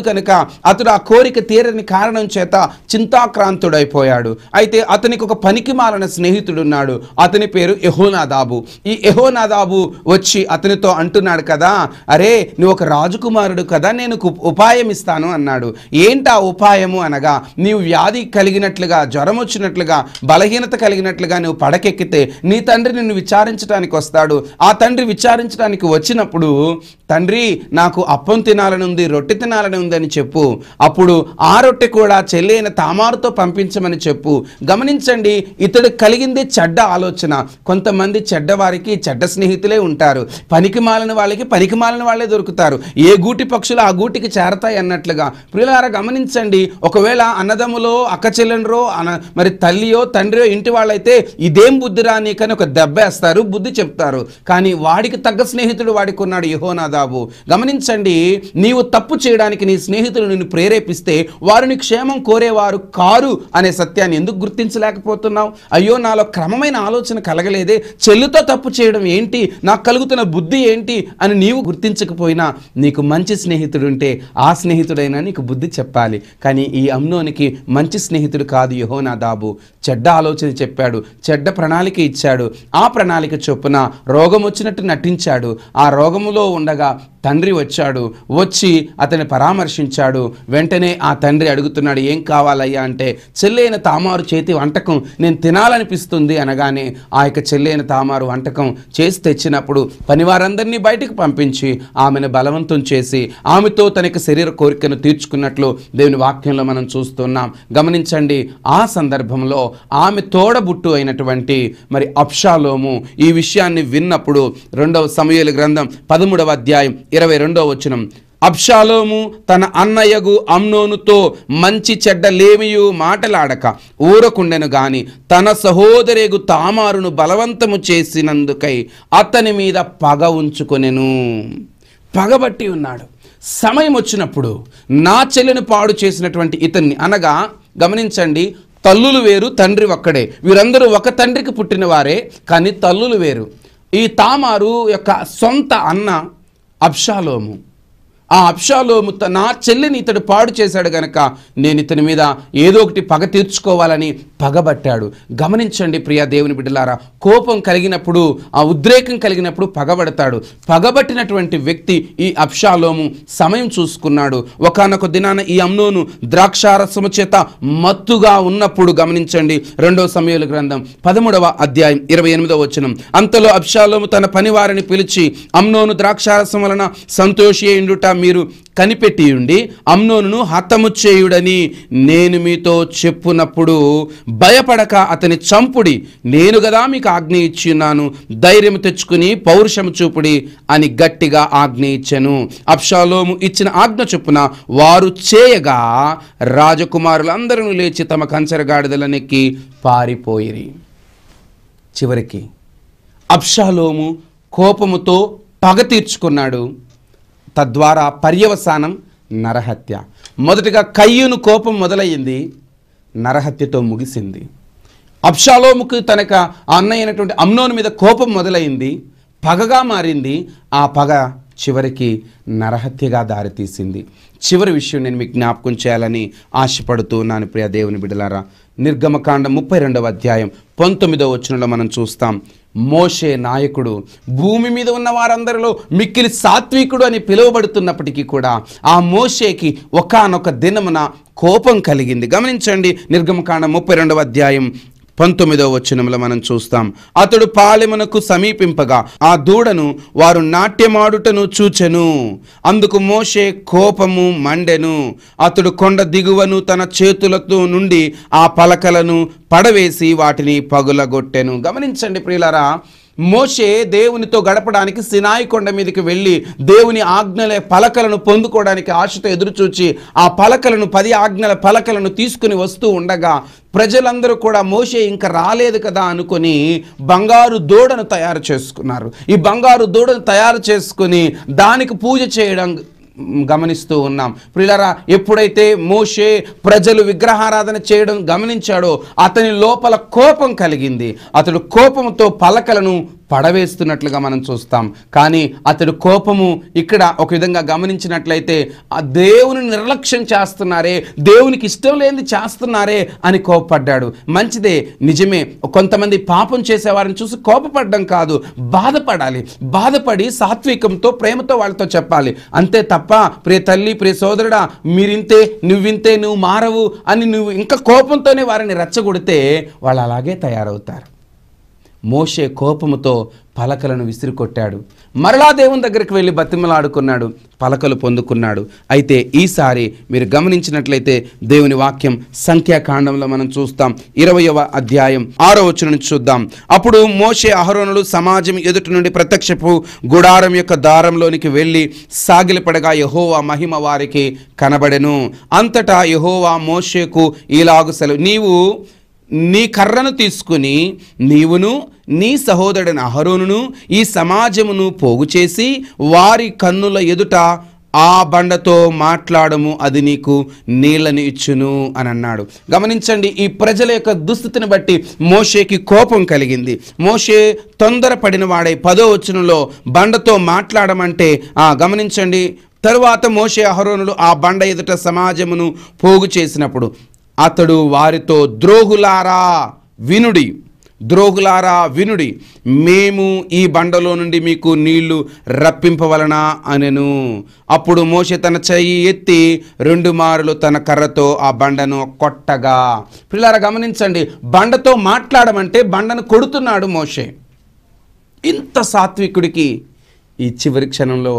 కనుక అతడు ఆ కోరిక తీరని కారణం చేత చింతాక్రాంతుడైపోయాడు. అయితే అతనికి ఒక పనికిమాలిన స్నేహితుడున్నాడు. అతని పేరు యెహోనాదాబు. ఈ యెహోనాదాబు వచ్చి అతనితో అంటున్నాడు కదా, అరే నువ్వు ఒక రాజకుమారుడు కదా, నేను ఉపాయం ఇస్తాను అన్నాడు. ఏంటా ఉపాయము అనగా, నీవు వ్యాధి కలిగినట్లుగా, జ్వరం వచ్చినట్లుగా, బలహీనత కలిగినట్లుగా నువ్వు పడకెక్కితే నీ తండ్రి నిన్ను విచారించడానికి వస్తాడు. ఆ తండ్రి విచారించడానికి వచ్చినప్పుడు, తండ్రి నాకు అప్పం తినాలని ఉంది, రొట్టె తినాలని ఉందని చెప్పు. అప్పుడు ఆ రొట్టె కూడా చెల్లి అయిన తామారుతో పంపించమని చెప్పు. గమనించండి, ఇతడు కలిగింది చెడ్డ ఆలోచన. కొంతమంది చెడ్డవారికి చెడ్డ స్నేహితులే ఉంటారు. పనికి మాలిన వాళ్ళకి పనికి మాలిన వాళ్ళే దొరుకుతారు. ఏ గూటి పక్షులు ఆ గూటికి చేరతాయి అన్నట్లుగా. ప్రియులారా గమనించండి, ఒకవేళ అన్నదమ్ములో అక్క చెల్లెండ్రో మరి తల్లియో తండ్రియో ఇంటి వాళ్ళైతే ఇదేం బుద్ధిరా నీకని ఒక దెబ్బేస్తారు, బుద్ధి చెప్తారు. కానీ వాడికి తగ్గ స్నేహితుడు వాడికి ఉన్నాడు, యెహోనాదాబు. గమనించండి, నీవు తప్పు చేయడానికి నీ స్నేహితులు నిన్ను ప్రేరేపిస్తే వారిని క్షేమం కోరేవారు కారు అనే సత్యాన్ని ఎందుకు గుర్తించలేకపోతున్నావు? అయ్యో నాలో క్రమమైన ఆలోచన కలగలేదే, చెల్లితో తప్పు చేయడం ఏంటి, నాకు కలుగుతున్న బుద్ధి ఏంటి అని నీవు గుర్తించకపోయినా నీకు మంచి స్నేహితుడు ఉంటే ఆ స్నేహితుడైనా నీకు బుద్ధి చెప్పాలి. కానీ ఈ అమ్నోనికి మంచి స్నేహితుడు కాదు యెహోనాదాబు. చెడ్డ ఆలోచన చెప్పాడు, చెడ్డ ప్రణాళిక ఇచ్చాడు. ఆ ప్రణాళిక చొప్పున రోగం వచ్చినట్టు నటించాడు. ఆ రోగములో ఉండగా తండ్రి వచ్చాడు, వచ్చి అతన్ని పరామర్శించాడు. వెంటనే ఆ తండ్రి అడుగుతున్నాడు, ఏం కావాలయ్యా అంటే, చెల్లైన తామారు చేతి వంటకం నేను తినాలనిపిస్తుంది అనగానే ఆ యొక్క చెల్లైన తామారు వంటకం చేసి తెచ్చినప్పుడు పనివారందరినీ బయటకు పంపించి ఆమెను బలవంతం చేసి ఆమెతో తనకి శరీర కోరికను తీర్చుకున్నట్లు దేవుని వాక్యంలో మనం చూస్తున్నాం. గమనించండి, ఆ సందర్భంలో ఆమె తోడబుట్టు అయినటువంటి మరి అబ్షాలోము ఈ విషయాన్ని విన్నప్పుడు 2వ సమూయేలు గ్రంథం 13వ అధ్యాయం 22వ వచనం, అబ్షాలోము తన అన్నయ్యగు అమ్నోనుతో మంచి చెడ్డ లేమియు మాటలాడక ఊరకుండెను గాని తన సహోదరేగు తామారును బలవంతము చేసినందుకై అతని మీద పగ ఉంచుకొనెను. పగబట్టి ఉన్నాడు. సమయం వచ్చినప్పుడు నా చెల్లెను పాడు చేసినటువంటి ఇతన్ని, అనగా గమనించండి, తల్లులు వేరు, తండ్రి ఒక్కడే. వీరందరూ ఒక తండ్రికి పుట్టిన వారే, కానీ తల్లులు వేరు. ఈ తామారు యొక్క సొంత అన్న అబ్షాలోము. ఆ అబ్షాలోము నా చెల్లిని ఇతడు పాడు చేశాడు గనక నేను ఇతని మీద ఏదో ఒకటి పగ తీర్చుకోవాలని పగబట్టాడు. గమనించండి ప్రియ దేవుని బిడ్డలారా, కోపం కలిగినప్పుడు, ఆ ఉద్రేకం కలిగినప్పుడు పగబడతాడు. పగబట్టినటువంటి వ్యక్తి ఈ అబ్షాలోము సమయం చూసుకున్నాడు. ఒకానొక దినాన ఈ అమ్నోను ద్రాక్షారసము చేత మత్తుగా ఉన్నప్పుడు, గమనించండి 2వ సమూయేలు గ్రంథం 13వ అధ్యాయం 28వ వచనం, అంతలో అబ్షాలోము తన పనివారిని పిలిచి, అమ్నోను ద్రాక్షారసం వలన సంతోషి అయ్యుండుట మీరు కనిపెట్టి ఉండి అమ్నోనును హతము చేయుడని నేను మీతో చెప్పునప్పుడు భయపడక అతని చంపుడి, నేను గదా మీకు ఆజ్ఞ ఇచ్చిన్నాను, ధైర్యం తెచ్చుకుని పౌరుషము చూపుడి అని గట్టిగా ఆజ్ఞ ఇచ్చెను. అబ్షాలోము ఇచ్చిన ఆజ్ఞ చొప్పున వారు చేయగా రాజకుమారులందరూ లేచి తమ కంచరగాడిదలనెక్కి పారిపోయిరి. చివరికి అబ్షాలోము కోపముతో పగ తీర్చుకున్నాడు. తద్వారా పర్యవసానం నరహత్య. మొదటిగా కయ్యూను కోపం మొదలయ్యింది, నరహత్యతో ముగిసింది. అబ్షాలోముకు తనక అన్నయ్య అయినటువంటి అమ్నోను మీద కోపం మొదలైంది, పగగా మారింది. ఆ పగ చివరికి నరహత్యగా దారితీసింది. చివరి విషయం నేను మీకు జ్ఞాపకం చేయాలని ఆశపడుతూ ఉన్నాను ప్రియ దేవుని బిడ్డలారా. నిర్గమకాండం 32వ అధ్యాయం 19వ వచనంలో మనం చూస్తాం, మోషే నాయకుడు, భూమి మీద ఉన్న వారందరిలో మిక్కిలి సాత్వికుడు అని పిలువబడుతున్నప్పటికీ కూడా ఆ మోషేకి ఒకానొక దినమున కోపం కలిగింది. గమనించండి, నిర్గమకాండం 32వ అధ్యాయం 19వ వచనంలో మనం చూస్తాం, అతడు పాలెమునకు సమీపింపగా ఆ దూడను వారు నాట్యమాడుటను చూచెను. అందుకు మోషే కోపము మండెను. అతడు కొండ దిగువను తన చేతులతో నుండి ఆ పలకలను పడవేసి వాటిని పగులగొట్టెను. గమనించండి ప్రియులారా, మోషే దేవునితో గడపడానికి సినాయి కొండ మీదకి వెళ్ళి దేవుని ఆజ్ఞల పలకలను పొందుకోవడానికి ఆశతో ఎదురుచూచి ఆ పలకలను 10 ఆజ్ఞల పలకలను తీసుకుని వస్తూ ఉండగా ప్రజలందరూ కూడా మోషే ఇంకా రాలేదు కదా అనుకొని బంగారు దూడను తయారు చేసుకున్నారు. ఈ బంగారు దూడను తయారు చేసుకుని దానికి పూజ చేయడం గమనిస్తూ ఉన్నాం. ప్రియులారా, ఎప్పుడైతే మోషే ప్రజలు విగ్రహారాధన చేయడం గమనించాడో అతని లోపల కోపం కలిగింది. అతడు కోపంతో పలకలను పడవేస్తున్నట్లుగా మనం చూస్తాం. కానీ అతడు కోపము ఇక్కడ ఒక విధంగా గమనించినట్లయితే ఆ దేవుని నిర్లక్ష్యం చేస్తున్నారే, దేవునికి ఇష్టం లేనిది చేస్తున్నారే అని కోపపడ్డాడు. మంచిదే, నిజమే. కొంతమంది పాపం చేసేవారిని చూసి కోపపడడం కాదు, బాధపడాలి. బాధపడి సాత్వికంతో ప్రేమతో వాళ్ళతో చెప్పాలి. అంతే తప్ప ప్రియ తల్లి, ప్రియ సోదరుడా, మీరింతే, నువ్వింతే, నువ్వు మారవు అని నువ్వు ఇంకా కోపంతోనే వారిని రెచ్చగొడితే వాళ్ళు అలాగే తయారవుతారు. మోషే కోపముతో పలకలను విసిరికొట్టాడు. మరలా దేవుని దగ్గరికి వెళ్ళి బతిమలాడుకున్నాడు, పలకలు పొందుకున్నాడు. అయితే ఈసారి మీరు గమనించినట్లయితే దేవుని వాక్యం సంఖ్యాకాండంలో మనం చూస్తాం. 20వ అధ్యాయం 6వ వచనం నుంచి చూద్దాం. అప్పుడు మోషే అహరోనులు సమాజం ఎదుటి నుండి ప్రత్యక్షపు గుడారం యొక్క దారంలోనికి వెళ్ళి సాగిలపడగా యెహోవా మహిమ వారికి కనబడెను. అంతటా యెహోవా మోషేకు ఈలాగు సెలవు, నీవు నీ కర్రను తీసుకుని నీవును నీ సహోదరుడైన అహరోనును ఈ సమాజమును పోగు చేసి వారి కన్నుల ఎదుట ఆ బండతో మాట్లాడము, అది నీకు నీళ్ళని ఇచ్చును అని అన్నాడు. గమనించండి, ఈ ప్రజల యొక్క దుస్థితిని బట్టి మోషేకి కోపం కలిగింది. మోషే తొందరపడిన వాడై 10వ వచనంలో బండతో మాట్లాడమంటే గమనించండి, తరువాత మోషే అహరోనులు ఆ బండ ఎదుట సమాజమును పోగు చేసినప్పుడు అతడు వారితో, ద్రోహులారా వినుడి, ద్రోహులారా వినుడి, మేము ఈ బండలో నుండి మీకు నీళ్లు రప్పింపవలనా అనెను. అప్పుడు మోషే తన చెయ్యి ఎత్తి 2 మారులు తన కర్రతో ఆ బండను కొట్టగా. పిల్లారా గమనించండి, బండతో మాట్లాడమంటే బండను కొడుతున్నాడు మోషే. ఇంత సాత్వికుడికి ఈ చివరి క్షణంలో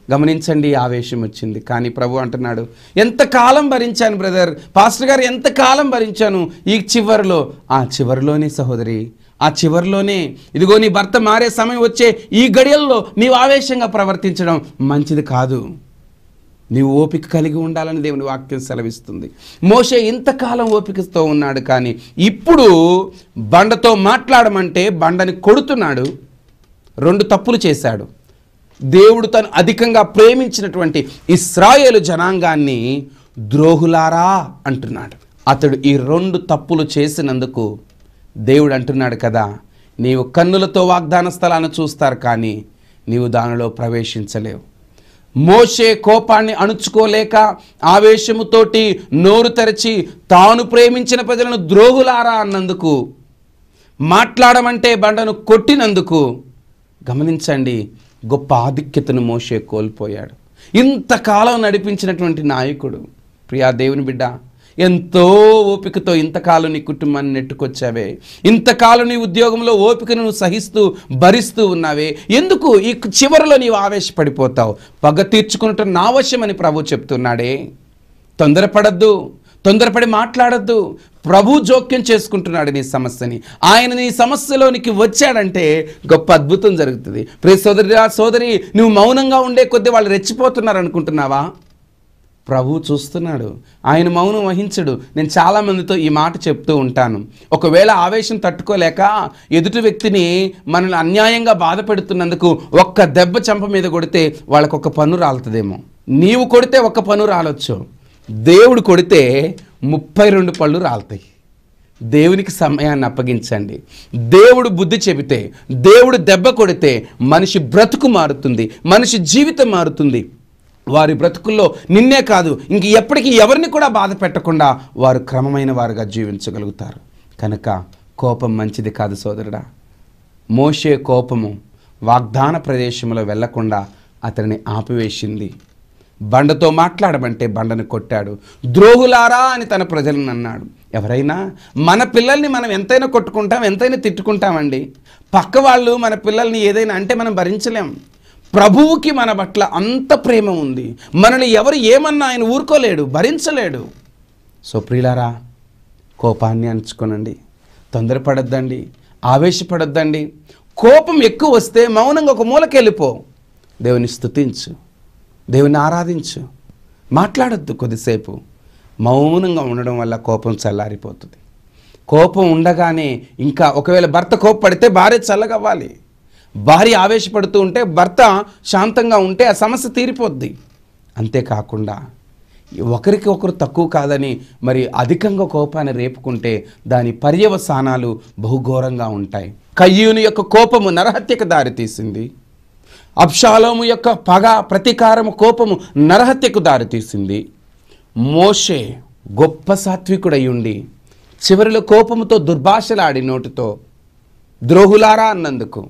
గమనించండి ఆవేశం వచ్చింది. కానీ ప్రభు అంటున్నాడు, ఎంతకాలం భరించాను బ్రదర్, పాస్టర్ గారు ఎంతకాలం భరించాను, ఈ చివరిలోనే సహోదరి, ఆ చివరిలోనే ఇదిగో నీ భర్త మారే సమయం వచ్చే ఈ గడియల్లో నీవు ఆవేశంగా ప్రవర్తించడం మంచిది కాదు. నీవు ఓపిక కలిగి ఉండాలని దేవుని వాక్యం సెలవిస్తుంది. మోషే ఇంతకాలం ఓపికతో ఉన్నాడు, కానీ ఇప్పుడు బండతో మాట్లాడమంటే బండని కొడుతున్నాడు. 2 తప్పులు చేశాడు. దేవుడు తను అధికంగా ప్రేమించినటువంటి ఇశ్రాయేలు జనాంగాన్ని ద్రోహులారా అంటున్నాడు. అతడు ఈ 2 తప్పులు చేసినందుకు దేవుడు అంటున్నాడు కదా, నీవు కన్నులతో వాగ్దాన స్థలాన్ని చూస్తారు, కానీ నీవు దానిలో ప్రవేశించలేవు. మోషే కోపాన్ని అణుచుకోలేక ఆవేశముతోటి నోరు తెరచి తాను ప్రేమించిన ప్రజలను ద్రోహులారా అన్నందుకు, మాట్లాడమంటే బండను కొట్టినందుకు గమనించండి, గొప్ప ఆధిక్యతను మోషే కోల్పోయాడు. ఇంతకాలం నడిపించినటువంటి నాయకుడు, ప్రియా దేవుని బిడ్డ, ఎంతో ఓపికతో ఇంతకాలం నీ కుటుంబాన్ని నెట్టుకొచ్చావే, ఇంతకాలం నీ ఉద్యోగంలో ఓపికను నువ్వు సహిస్తూ భరిస్తూ ఉన్నావే, ఎందుకు ఈ చివరిలో నీవు ఆవేశపడిపోతావు? పగ తీర్చుకున్నట్టు నా వశమని ప్రభు చెప్తున్నాడే. తొందరపడద్దు, తొందరపడి మాట్లాడద్దు. ప్రభు జోక్యం చేసుకుంటున్నాడు నీ సమస్యని. ఆయన నీ సమస్యలోనికి వచ్చాడంటే గొప్ప అద్భుతం జరుగుతుంది. ప్రియ సోదరి, నువ్వు మౌనంగా ఉండే కొద్దీ వాళ్ళు రెచ్చిపోతున్నారు అనుకుంటున్నావా? ప్రభు చూస్తున్నాడు, ఆయన మౌనం వహించడు. నేను చాలామందితో ఈ మాట చెప్తూ ఉంటాను, ఒకవేళ ఆవేశం తట్టుకోలేక ఎదుటి వ్యక్తిని మనల్ని అన్యాయంగా బాధ పెడుతున్నందుకు ఒక్క దెబ్బ చెంప మీద కొడితే వాళ్ళకు ఒక పన్ను రాలుతుందేమో. నీవు కొడితే ఒక్క పన్ను రాలొచ్చు, దేవుడు కొడితే 32 పళ్ళు రాలుతాయి. దేవునికి సమయాన్ని అప్పగించండి. దేవుడు బుద్ధి చెబితే, దేవుడు దెబ్బ కొడితే మనిషి బ్రతుకు మారుతుంది, మనిషి జీవితం మారుతుంది. వారి బ్రతుకుల్లో నిన్నే కాదు ఇంక ఎప్పటికీ ఎవరిని కూడా బాధ పెట్టకుండా వారు క్రమమైన వారుగా జీవించగలుగుతారు. కనుక కోపం మంచిది కాదు సోదరుడా. మోషే కోపము వాగ్దాన ప్రదేశంలో వెళ్లకుండా అతనిని ఆపివేసింది. బండతో మాట్లాడమంటే బండను కొట్టాడు. ద్రోహులారా అని తన ప్రజలను అన్నాడు. ఎవరైనా మన పిల్లల్ని మనం ఎంతైనా కొట్టుకుంటాం, ఎంతైనా తిట్టుకుంటామండి. పక్క వాళ్ళు మన పిల్లల్ని ఏదైనా అంటే మనం భరించలేం. ప్రభువుకి మన పట్ల అంత ప్రేమ ఉంది. మనల్ని ఎవరు ఏమన్నా ఆయన ఊరుకోలేడు, భరించలేడు. సో ప్రియులారా, కోపాన్ని అణుచుకోనండి, తొందరపడొద్దండి, ఆవేశపడొద్దండి. కోపం ఎక్కువ వస్తే మౌనంగా ఒక మూలకి వెళ్ళిపో, దేవుని స్తుతించు, దేవుని ఆరాధించు, మాట్లాడొద్దు. కొద్దిసేపు మౌనంగా ఉండడం వల్ల కోపం చల్లారిపోతుంది. కోపం ఉండగానే ఇంకా ఒకవేళ భర్త కోపపడితే భార్య చల్లగవ్వాలి. భార్య ఆవేశపడుతూ ఉంటే భర్త శాంతంగా ఉంటే ఆ సమస్య తీరిపోద్ది. అంతేకాకుండా ఒకరికి ఒకరు తక్కువ కాదని మరి అధికంగా కోపాన్ని రేపుకుంటే దాని పర్యవసానాలు బహుఘోరంగా ఉంటాయి. కయ్యూను యొక్క కోపము నరహత్యకు దారితీసింది. అబ్షాలోము యొక్క పగ, ప్రతీకారము, కోపము నరహత్యకు దారితీసింది. మోషే గొప్ప సాత్వికుడై ఉండి చివరిలో కోపముతో దుర్భాషలాడి నోటితో ద్రోహులారా అన్నందుకు,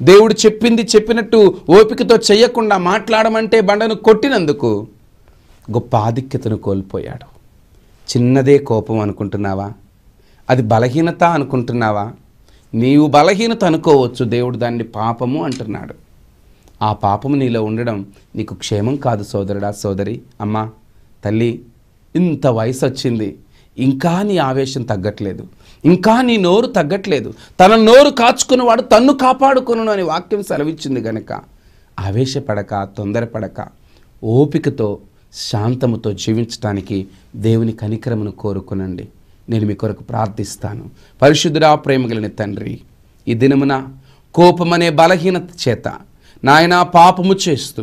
దేవుడు చెప్పింది చెప్పినట్టు ఓపికతో చెయ్యకుండా మాట్లాడమంటే బండను కొట్టినందుకు గొప్ప ఆధిక్యతను కోల్పోయాడు. చిన్నదే కోపం అనుకుంటున్నావా? అది బలహీనత అనుకుంటున్నావా? నీవు బలహీనత అనుకోవచ్చు, దేవుడు దాన్ని పాపము అంటున్నాడు. ఆ పాపము నీలో ఉండడం నీకు క్షేమం కాదు సోదరుడా, సోదరి, అమ్మా, తల్లి. ఇంత వయసు వచ్చింది, ఇంకా నీ ఆవేశం తగ్గట్లేదు, ఇంకా నీ నోరు తగ్గట్లేదు. తన నోరు కాచుకున్నవాడు తన్ను కాపాడుకొనును అని వాక్యం సెలవిచ్చింది గనుక ఆవేశపడక, తొందరపడక, ఓపికతో, శాంతముతో జీవించడానికి దేవుని కనికరమును కోరుకునండి. నేను మీ కొరకు ప్రార్థిస్తాను. పరిశుద్ధుడా, ప్రేమగలిగిన తండ్రి, ఈ దినమున కోపమనే బలహీనత చేత నాయన పాపము చేస్తూ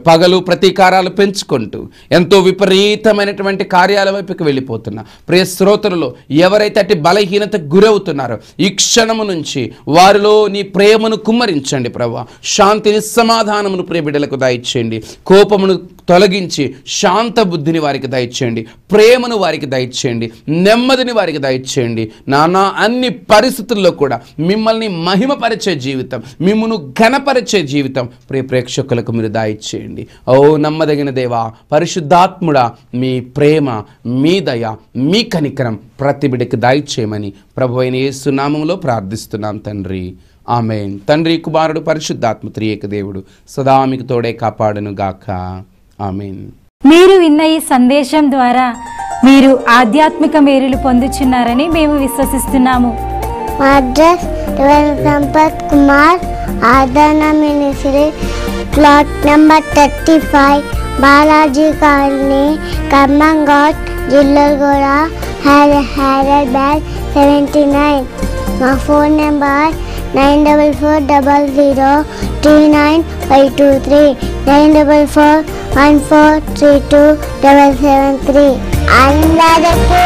పగలు ప్రతీకారాలు పెంచుకుంటూ ఎంతో విపరీతమైనటువంటి కార్యాల వైపుకి వెళ్ళిపోతున్నా ప్రియ శ్రోతలలో ఎవరైతే అట్టి బలహీనతకు గురవుతున్నారో ఈ క్షణము నుంచి వారిలో నీ ప్రేమను కుమ్మరించండి ప్రభువా. శాంతిని, సమాధానమును ప్రియ బిడ్డలకు దయచేయండి. కోపమును తొలగించి శాంత బుద్ధిని వారికి దయచేయండి. ప్రేమను వారికి దయచేయండి. నెమ్మదిని వారికి దయచేయండి. నానా అన్ని పరిస్థితుల్లో కూడా మిమ్మల్ని మహిమపరిచే జీవితం, మిమ్మును ఘనపరిచే జీవితం ప్రియ ప్రేక్షకులకు మీరు దయచేయండి. ఓ నమ్మదగిన దేవా, పరిశుద్ధాత్ముడా, మీ ప్రేమ, మీ దయ, మీ కనికరం ప్రతి బిడ్డకి దయచేయమని ప్రభువైన యేసు నామములో ప్రార్థిస్తున్నాం తండ్రి. ఆమేన్. తండ్రి, కుమారుడు, పరిశుద్ధాత్మ త్రియేక దేవుడు సదా మీకు తోడే కాపాడును గాక. ఆమేన్. మీరు విన్న ఈ సందేశం ద్వారా మీరు ఆధ్యాత్మిక మేలులు పొందుచున్నారని మేము విశ్వసిస్తున్నాము. Address Sampath Kumar, Aadarana ministry, plot number 35, Balaji colony, Khammamghat, Jillaguda, Hyderabad 79. మా ఫోన్ నెంబర్ 9440395523, 9441432773. అందరికీ